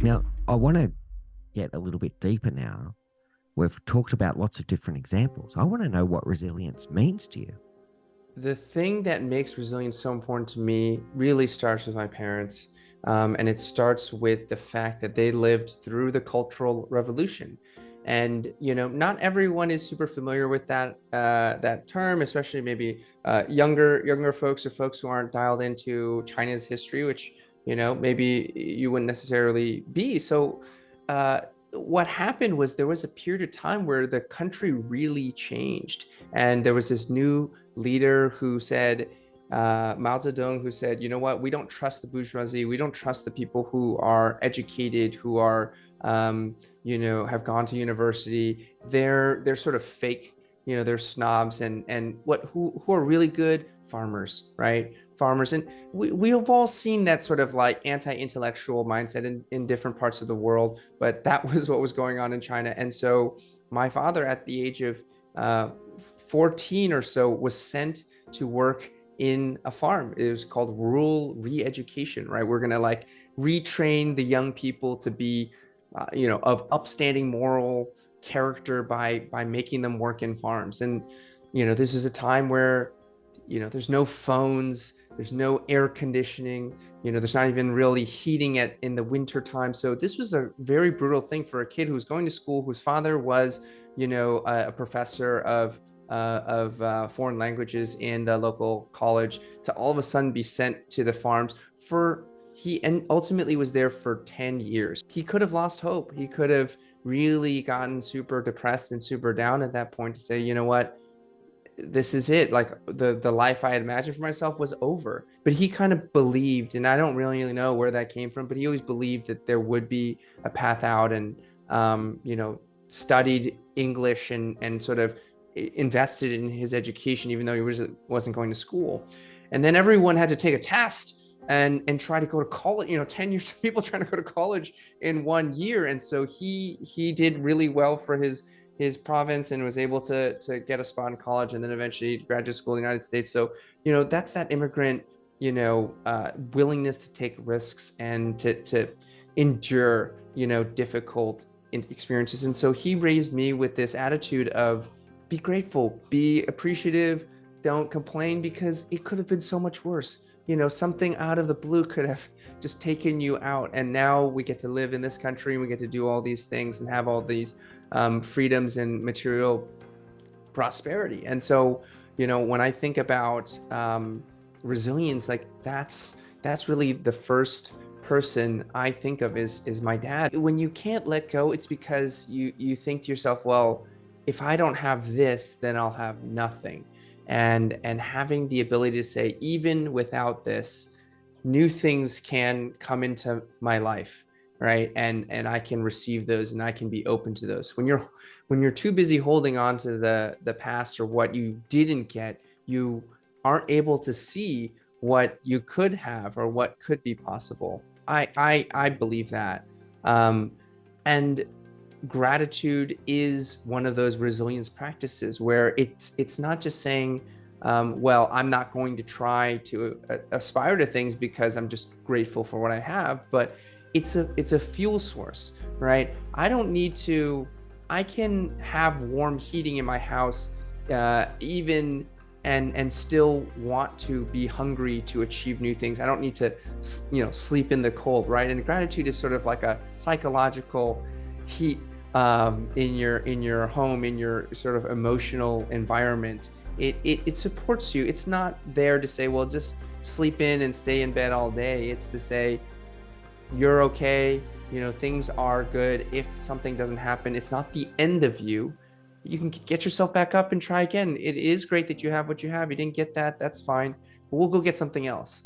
Now, I want to get a little bit deeper now. We've talked about lots of different examples. I want to know what resilience means to you. The thing that makes resilience so important to me really starts with my parents. And it starts with the fact that they lived through the Cultural Revolution. And not everyone is super familiar with that term, especially maybe younger folks or folks who aren't dialed into China's history, which maybe you wouldn't necessarily be. So, what happened was there was a period of time where the country really changed, and there was this new leader who said, Mao Zedong, who said, you know what, we don't trust the bourgeoisie, we don't trust the people who are educated, who are, have gone to university. They're sort of fake, they're snobs, and who are really good farmers, right? Farmers, and we have all seen that sort of like anti-intellectual mindset in different parts of the world, but that was what was going on in China. And so my father, at the age of 14 or so, was sent to work in a farm. It was called rural re-education, right? We're gonna like retrain the young people to be, of upstanding moral character by making them work in farms. And this is a time where there's no phones, there's no air conditioning, there's not even really heating in the winter time. So this was a very brutal thing for a kid who was going to school, whose father was a professor of foreign languages in the local college, to all of a sudden be sent to the farms and ultimately was there for 10 years. He could have lost hope. He could have really gotten super depressed and super down at that point, to say, you know what, this is it. Like the life I had imagined for myself was over. But he kind of believed, and I don't really know where that came from, but he always believed that there would be a path out, and studied English and sort of invested in his education, even though he wasn't going to school. And then everyone had to take a test and try to go to college. 10 years of people trying to go to college in 1 year. And so he did really well for his province and was able to get a spot in college, and then eventually graduate school in the United States. So that's that immigrant willingness to take risks and to endure difficult experiences. And so he raised me with this attitude of be grateful, be appreciative, don't complain, because it could have been so much worse. Something out of the blue could have just taken you out, and now we get to live in this country, and we get to do all these things and have all these freedoms and material prosperity. And so when I think about resilience, like that's really the first person I think of is my dad. When you can't let go, it's because you think to yourself, well, if I don't have this, then I'll have nothing. And having the ability to say, even without this, new things can come into my life, right? And I can receive those, and I can be open to those. When you're too busy holding on to the past or what you didn't get, you aren't able to see what you could have or what could be possible. I believe that. And gratitude is one of those resilience practices where it's not just saying, well, I'm not going to try to aspire to things because I'm just grateful for what I have, but it's a fuel source, right? I can have warm heating in my house, even and still want to be hungry to achieve new things. I don't need to, sleep in the cold, right? And gratitude is sort of like a psychological heat in your home, in your sort of emotional environment. It supports you. It's not there to say, well, just sleep in and stay in bed all day. It's to say, you're okay. Things are good. If something doesn't happen, it's not the end of you. You can get yourself back up and try again. It is great that you have what you have. You didn't get that. That's fine. But we'll go get something else.